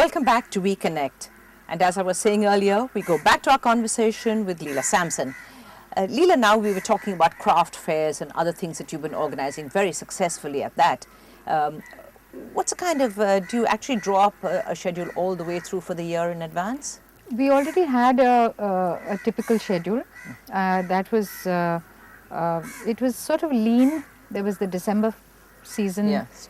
Welcome back to Reconnect. And as I was saying earlier, we go back to our conversation with Leela Samson. Leela, now we were talking about craft fairs and other things that you've been organizing very successfully at that. What's the kind of, do you actually draw up a schedule all the way through for the year in advance? We already had a typical schedule. That was, it was sort of lean. There was the December season, Yes.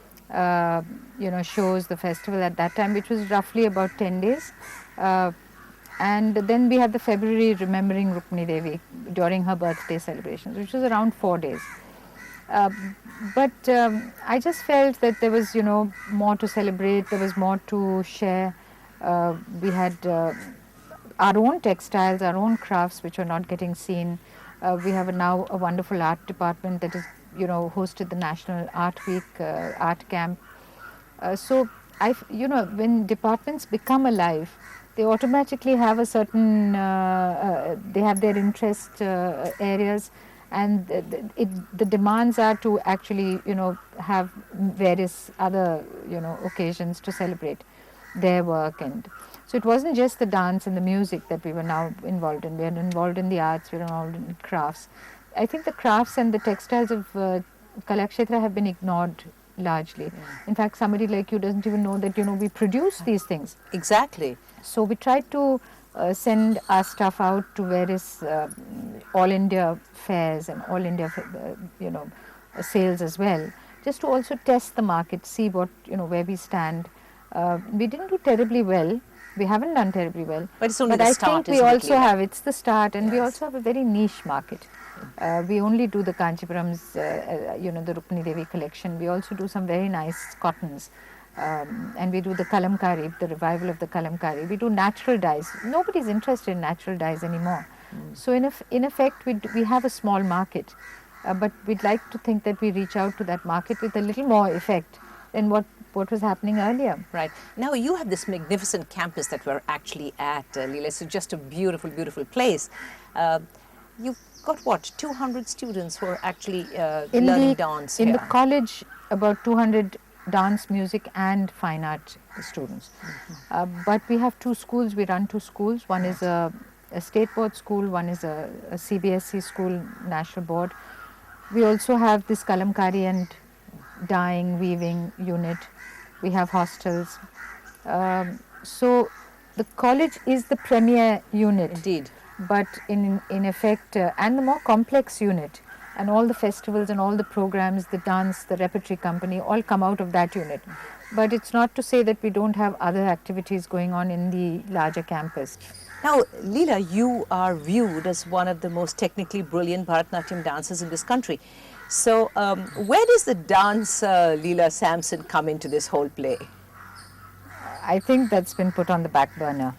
Shows, the festival at that time, which was roughly about 10 days. And then we had the February Remembering Rukmini Devi during her birthday celebrations, which was around 4 days. But I just felt that there was, more to celebrate, there was more to share. We had our own textiles, our own crafts, which were not getting seen. We have now a wonderful art department that is, hosted the National Art Week, Art Camp. So, when departments become alive, they automatically have a certain, they have their interest areas, and the demands are to actually, have various other, occasions to celebrate their work. And so it wasn't just the dance and the music that we were now involved in. We are involved in the arts, we are involved in crafts. I think the crafts and the textiles of Kalakshetra have been ignored largely. Yeah. In fact, somebody like you doesn't even know that, we produce these things. Exactly. So we tried to send our stuff out to various all India fairs and all India, sales as well, just to also test the market, see what, where we stand. We didn't do terribly well. We haven't done terribly well. But it's only the start, I think we also have, it's the start, and we also have a very niche market. We only do the Kanchipuram's, the Rukmini Devi collection. We also do some very nice cottons. And we do the kalamkari, the revival of the kalamkari. We do natural dyes. Nobody's interested in natural dyes anymore. So in effect, we have a small market. But we'd like to think that we reach out to that market with a little more effect than what was happening earlier. Right. Now you have this magnificent campus that we're actually at, Leela. It's just a beautiful, beautiful place. You've got what, 200 students who are actually learning dance here? In the college, about 200 dance, music and fine art students. But we have two schools, we run two schools. One is a state board school, one is a CBSE school, national board. We also have this kalamkari and dyeing, weaving unit. We have hostels. So the college is the premier unit. Indeed. But in effect, and the more complex unit, and all the festivals and all the programs, the dance, the repertory company, all come out of that unit. But it's not to say that we don't have other activities going on in the larger campus. Now, Leela, you are viewed as one of the most technically brilliant Bharath Natyam dancers in this country. So, where does the dancer Leela Samson come into this whole play? I think that's been put on the back burner.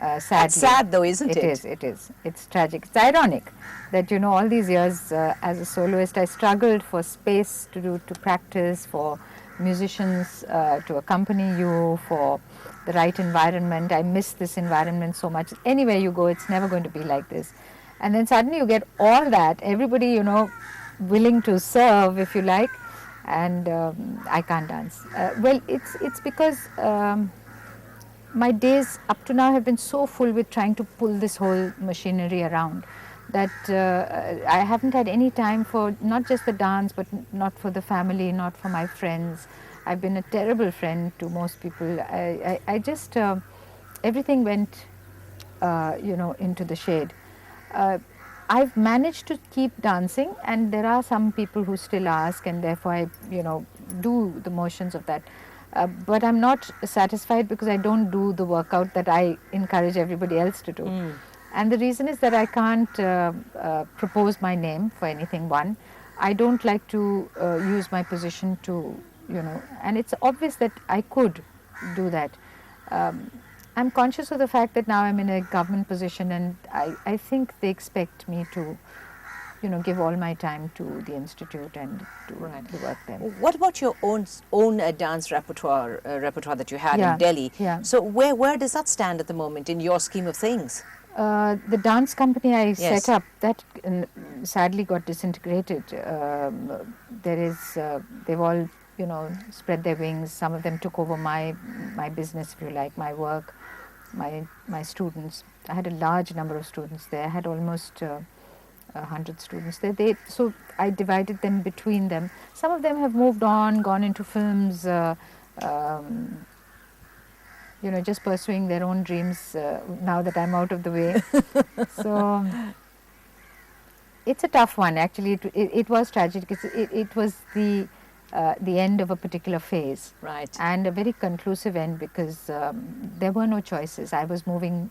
Sadly. That's sad though, isn't it? It is. It's tragic. It's ironic that, all these years as a soloist, I struggled for space to practice, for musicians to accompany you, for the right environment. I miss this environment so much. Anywhere you go, it's never going to be like this. And then suddenly you get all that, everybody, willing to serve, if you like, and I can't dance. Well, it's because my days up to now have been so full with trying to pull this whole machinery around that I haven't had any time for not just the dance, but not for the family, not for my friends. I've been a terrible friend to most people. I just, everything went, into the shade. I've managed to keep dancing, and there are some people who still ask, and therefore I, do the motions of that. But I'm not satisfied because I don't do the workout that I encourage everybody else to do. And the reason is that I can't propose my name for anything, one. I don't like to use my position to, and it's obvious that I could do that. I'm conscious of the fact that now I'm in a government position, and I think they expect me to, give all my time to the institute and to work there. What about your own dance repertoire that you had in Delhi? Yeah. So where does that stand at the moment in your scheme of things? The dance company I set up, that sadly got disintegrated. They've all spread their wings. Some of them took over my business, if you like, my work, my students. I had a large number of students there. I had almost 100 students there. So I divided them between them. Some of them have moved on, gone into films, just pursuing their own dreams now that I'm out of the way. So it's a tough one, actually. It was tragic. It was the end of a particular phase. Right. And a very conclusive end, because there were no choices. I was moving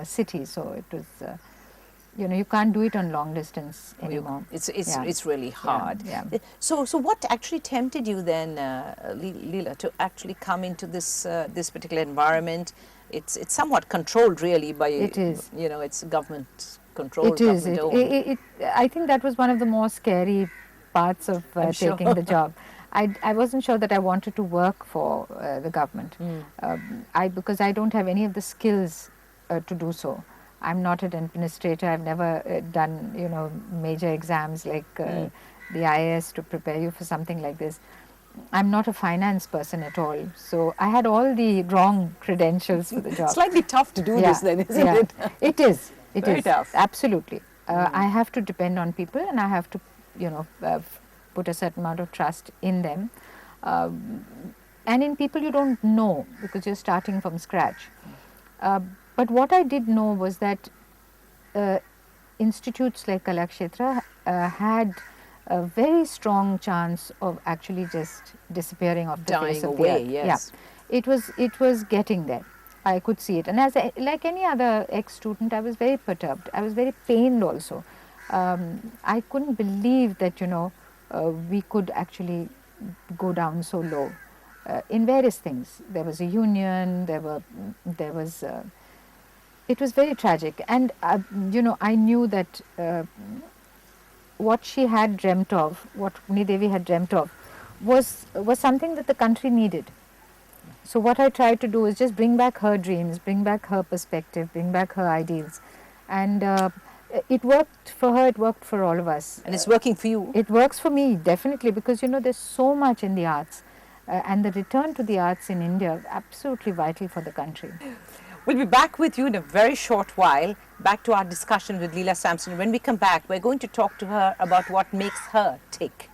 cities, so it was, you can't do it on long distance anymore. It's really hard. Yeah. So what actually tempted you then, Leela, to actually come into this particular environment? It's somewhat controlled, really, by it's government controlled. It is. I think that was one of the more scary parts of taking the job. I wasn't sure that I wanted to work for the government, because I don't have any of the skills to do so. I'm not an administrator. I've never done major exams like the IAS to prepare you for something like this. I'm not a finance person at all, so I had all the wrong credentials for the job. Slightly tough to do this then, isn't it? It is. It Very is tough. Absolutely. I have to depend on people, and I have to put a certain amount of trust in them, and in people you don't know, because you're starting from scratch. But what I did know was that institutes like Kalakshetra had a very strong chance of actually just disappearing off the face of the earth. Yes. Yeah. It was getting there. I could see it, and like any other ex-student, I was very perturbed. I was very pained also. I couldn't believe that we could actually go down so low in various things. There was a union. There was. It was very tragic, and I knew that what she had dreamt of, what Devi had dreamt of, was something that the country needed. So what I tried to do is just bring back her dreams, bring back her perspective, bring back her ideals, and it worked for her. It worked for all of us. And it's working for you. It works for me, definitely, because there's so much in the arts, and the return to the arts in India absolutely vital for the country. We'll be back with you in a very short while, back to our discussion with Leela Samson. When we come back, we're going to talk to her about what makes her tick.